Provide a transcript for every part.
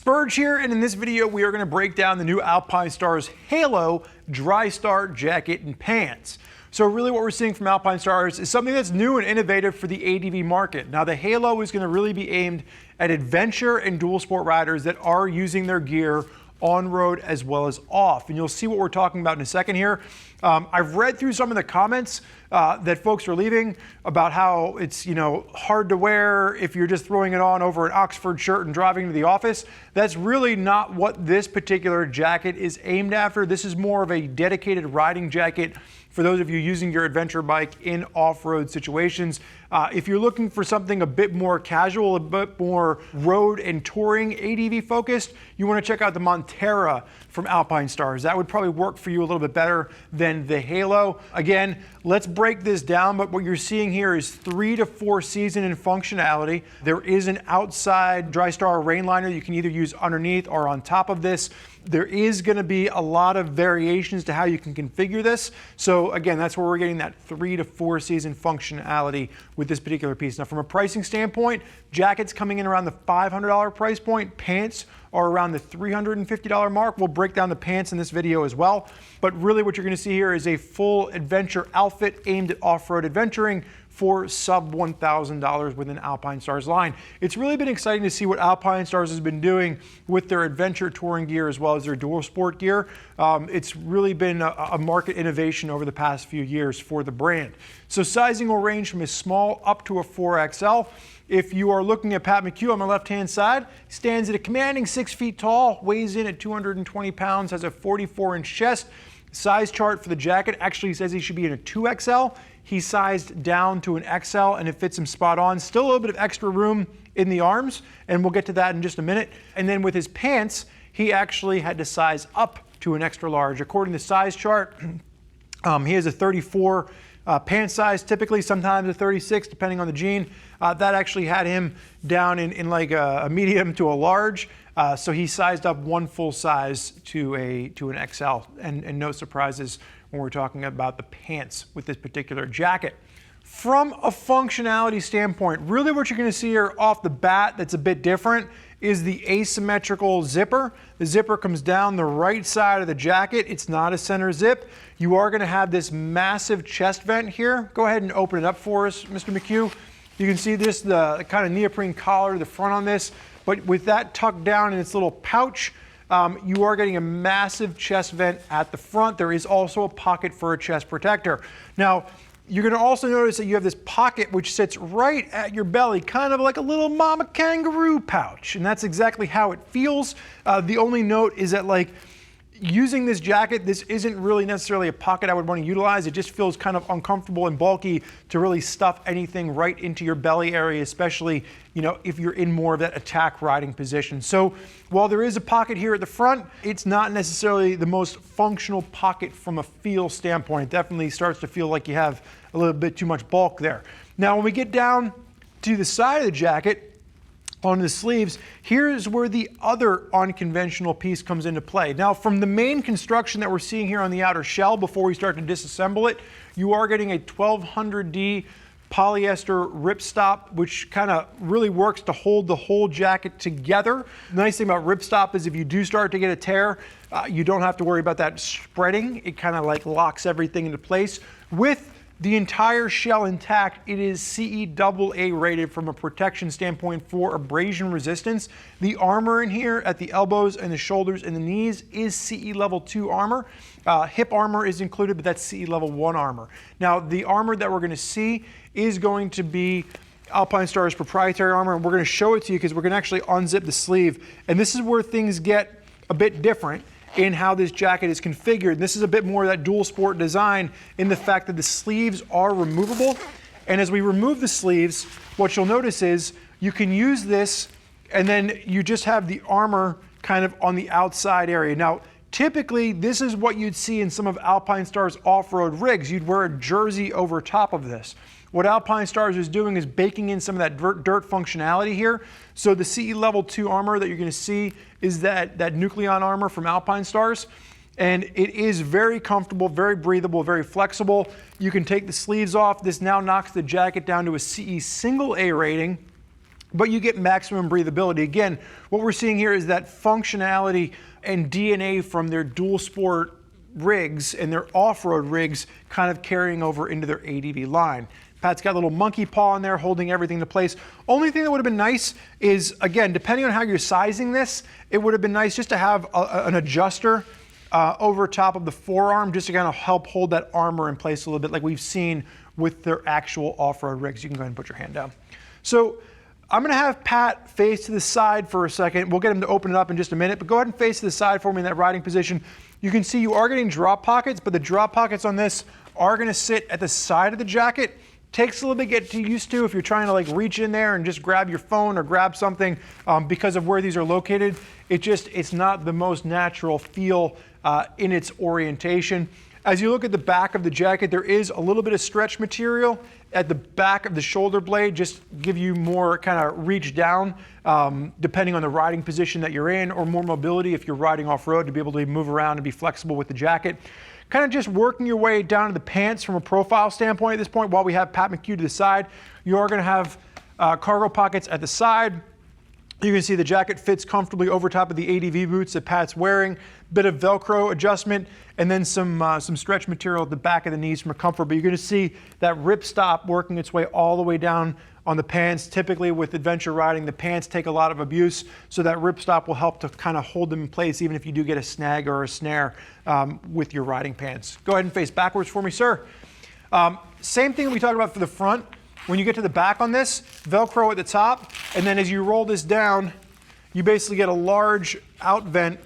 Spurge here, and in this video we are going to break down the new Alpinestars Halo Drystar Jacket and Pants. So really what we're seeing from Alpinestars is something that's new and innovative for the ADV market. Now the Halo is going to really be aimed at adventure and dual sport riders that are using their gear on road as well as off. And you'll see what we're talking about in a second here. I've read through some of the comments that folks are leaving about how it's, hard to wear if you're just throwing it on over an Oxford shirt and driving to the office. That's really not what this particular jacket is aimed after. This is more of a dedicated riding jacket for those of you using your adventure bike in off-road situations. If you're looking for something a bit more casual, a bit more road and touring ADV focused, you want to check out the Montera from Alpinestars. That would probably work for you a little bit better than the Halo. Again, let's break this down, but what you're seeing here is 3 to 4 season in functionality. There is an outside Drystar rain liner you can either use underneath or on top of this. There is going to be a lot of variations to how you can configure this. So again, that's where we're getting that 3 to 4 season functionality with this particular piece. Now from a pricing standpoint, jackets coming in around the $500 price point, pants are around the $350 mark. We'll break down the pants in this video as well. But really what you're going to see here is a full adventure outfit aimed at off-road adventuring for sub $1,000 within Alpinestars line. It's really been exciting to see what Alpinestars has been doing with their adventure touring gear as well as their dual sport gear. It's really been a market innovation over the past few years for the brand. So sizing will range from a small up to a 4XL. If you are looking at Pat McHugh on my left-hand side, stands at a commanding 6 feet tall, weighs in at 220 pounds, has a 44-inch chest. Size chart for the jacket actually says he should be in a 2XL. He's sized down to an XL and it fits him spot on. Still a little bit of extra room in the arms, and we'll get to that in just a minute. And then with his pants, he actually had to size up to an extra large. According to the size chart, he has a 34 pant size, typically, sometimes a 36, depending on the jean. That actually had him down in like a medium to a large. So he sized up one full size to an XL, and no surprises when we're talking about the pants with this particular jacket. From a functionality standpoint, really what you're going to see here off the bat that's a bit different is the asymmetrical zipper. The zipper comes down the right side of the jacket. It's not a center zip. You are going to have this massive chest vent here. Go ahead and open it up for us, Mr. McHugh. You can see this, the kind of neoprene collar, the front on this, but with that tucked down in its little pouch, you are getting a massive chest vent at the front. There is also a pocket for a chest protector. Now, you're going to also notice that you have this pocket which sits right at your belly, kind of like a little mama kangaroo pouch, and that's exactly how it feels. The only note is that, like, using this jacket, this isn't really necessarily a pocket I would want to utilize. It just feels kind of uncomfortable and bulky to really stuff anything right into your belly area, especially, if you're in more of that attack riding position. So while there is a pocket here at the front, it's not necessarily the most functional pocket from a feel standpoint. It definitely starts to feel like you have a little bit too much bulk there. Now, when we get down to the side of the jacket, on the sleeves, here's where the other unconventional piece comes into play. Now, from the main construction that we're seeing here on the outer shell, before we start to disassemble it, you are getting a 1200D polyester ripstop, which kind of really works to hold the whole jacket together. The nice thing about ripstop is if you do start to get a tear, you don't have to worry about that spreading. It kind of like locks everything into place. With the entire shell intact, it is CE AA rated from a protection standpoint for abrasion resistance. The armor in here at the elbows and the shoulders and the knees is CE level 2 armor. Hip armor is included, but that's CE level 1 armor. Now, the armor that we're going to see is going to be Alpinestars proprietary armor, and we're going to show it to you because we're going to actually unzip the sleeve. And this is where things get a bit different in how this jacket is configured. This is a bit more of that dual sport design in the fact that the sleeves are removable. And as we remove the sleeves, what you'll notice is you can use this and then you just have the armor kind of on the outside area. Now, typically, this is what you'd see in some of Alpinestars off-road rigs. You'd wear a jersey over top of this. What Alpinestars is doing is baking in some of that dirt functionality here. So the CE level 2 armor that you're going to see is that Nucleon armor from Alpinestars. And it is very comfortable, very breathable, very flexible. You can take the sleeves off. This now knocks the jacket down to a CE single A rating. but you get maximum breathability. Again, what we're seeing here is that functionality and DNA from their dual sport rigs and their off-road rigs kind of carrying over into their ADV line. Pat's got a little monkey paw in there holding everything into place. Only thing that would have been nice is, again, depending on how you're sizing this, it would have been nice just to have an adjuster over top of the forearm just to kind of help hold that armor in place a little bit like we've seen with their actual off-road rigs. You can go ahead and put your hand down. So I'm gonna have Pat face to the side for a second. We'll get him to open it up in just a minute, but go ahead and face to the side for me in that riding position. You can see you are getting drop pockets, but the drop pockets on this are gonna sit at the side of the jacket. Takes a little bit to get used to if you're trying to like reach in there and just grab your phone or grab something because of where these are located. It's not the most natural feel in its orientation. As you look at the back of the jacket, there is a little bit of stretch material at the back of the shoulder blade, just give you more kind of reach down depending on the riding position that you're in, or more mobility if you're riding off-road to be able to move around and be flexible with the jacket. Kind of just working your way down to the pants from a profile standpoint at this point. While we have Pat McHugh to the side, you are going to have cargo pockets at the side. You can see the jacket fits comfortably over top of the ADV boots that Pat's wearing. Bit of Velcro adjustment, and then some stretch material at the back of the knees from a comfort. But you're going to see that ripstop working its way all the way down on the pants. Typically with adventure riding, the pants take a lot of abuse, so that ripstop will help to kind of hold them in place even if you do get a snag or a snare with your riding pants. Go ahead and face backwards for me, sir. Same thing we talked about for the front. When you get to the back on this, Velcro at the top, and then as you roll this down, you basically get a large out vent,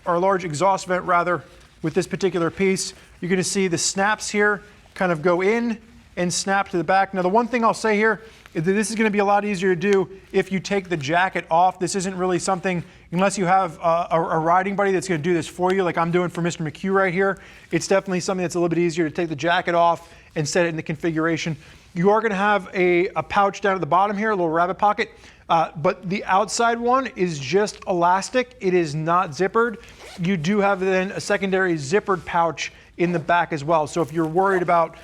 or a large exhaust vent rather, with this particular piece. You're going to see the snaps here kind of go in and snap to the back. Now the one thing I'll say here is that this is going to be a lot easier to do if you take the jacket off. This isn't really something, unless you have a riding buddy that's going to do this for you, like I'm doing for Mr. McHugh right here. It's definitely something that's a little bit easier to take the jacket off and set it in the configuration. You are going to have a pouch down at the bottom here, a little rabbit pocket, but the outside one is just elastic. It is not zippered. You do have then a secondary zippered pouch in the back as well. So if you're worried about,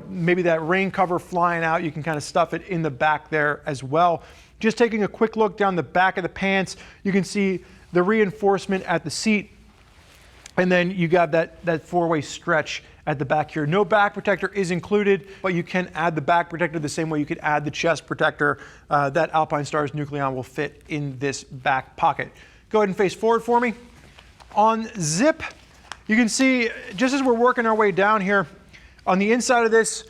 maybe that rain cover flying out, you can kind of stuff it in the back there as well. Just taking a quick look down the back of the pants, you can see the reinforcement at the seat, and then you got that four-way stretch at the back here. No back protector is included, but you can add the back protector the same way you could add the chest protector. That Alpinestars Nucleon will fit in this back pocket. Go ahead and face forward for me. On zip, you can see, just as we're working our way down here, on the inside of this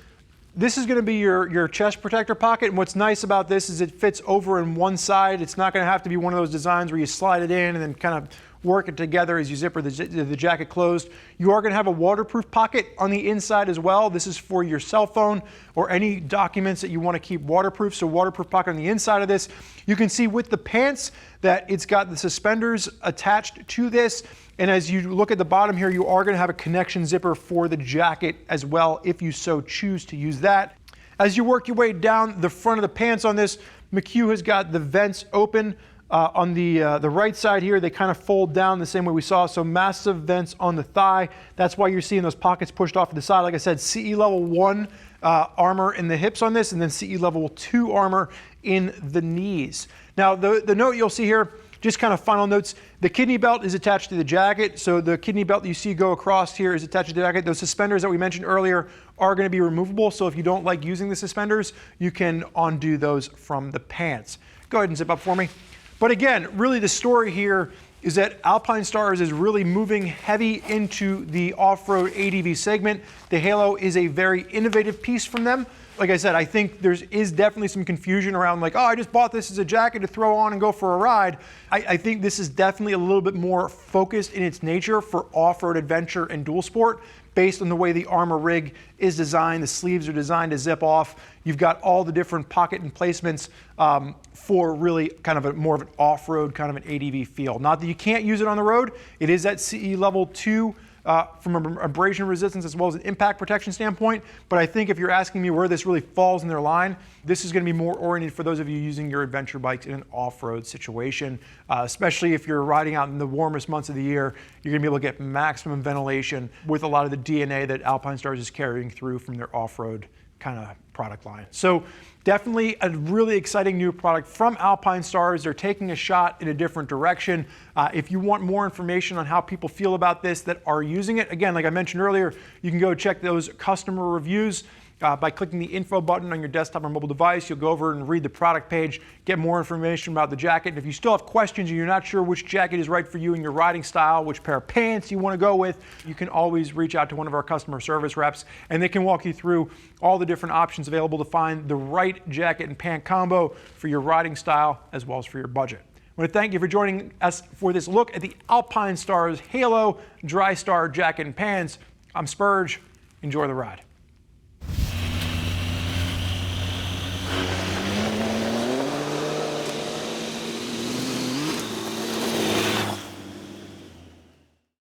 is going to be your chest protector pocket. And what's nice about this is it fits over in one side. It's not going to have to be one of those designs where you slide it in and then kind of work it together as you zipper the jacket closed. You are going to have a waterproof pocket on the inside as well. This is for your cell phone or any documents that you want to keep waterproof. So waterproof pocket on the inside of this. You can see with the pants that it's got the suspenders attached to this. And as you look at the bottom here, you are going to have a connection zipper for the jacket as well, if you so choose to use that. As you work your way down the front of the pants on this, McHugh has got the vents open. On the right side here, they kind of fold down the same way we saw, so massive vents on the thigh. That's why you're seeing those pockets pushed off to the side. Like I said, CE level 1 armor in the hips on this, and then CE level 2 armor in the knees. Now, the note you'll see here, just kind of final notes, the kidney belt is attached to the jacket, so the kidney belt that you see go across here is attached to the jacket. Those suspenders that we mentioned earlier are going to be removable, so if you don't like using the suspenders, you can undo those from the pants. Go ahead and zip up for me. But again, really the story here is that Alpinestars is really moving heavy into the off-road ADV segment. The Halo is a very innovative piece from them. Like I said, I think there is definitely some confusion around like, oh, I just bought this as a jacket to throw on and go for a ride. I think this is definitely a little bit more focused in its nature for off-road adventure and dual sport, based on the way the armor rig is designed. The sleeves are designed to zip off. You've got all the different pocket emplacements for really kind of more of an off-road kind of an ADV feel. Not that you can't use it on the road. It is at CE level 2 from an abrasion resistance as well as an impact protection standpoint. But I think if you're asking me where this really falls in their line, this is going to be more oriented for those of you using your adventure bikes in an off-road situation, especially if you're riding out in the warmest months of the year. You're going to be able to get maximum ventilation with a lot of the DNA that Alpinestars is carrying through from their off-road kind of product line. So Definitely a really exciting new product from Alpinestars. They're taking a shot in a different direction. If you want more information on how people feel about this that are using it, again, like I mentioned earlier, you can go check those customer reviews. By clicking the info button on your desktop or mobile device, you'll go over and read the product page, get more information about the jacket. And if you still have questions and you're not sure which jacket is right for you and your riding style, which pair of pants you want to go with, you can always reach out to one of our customer service reps and they can walk you through all the different options available to find the right jacket and pant combo for your riding style as well as for your budget. I want to thank you for joining us for this look at the Alpinestars Halo Drystar Jacket and Pants. I'm Spurge. Enjoy the ride.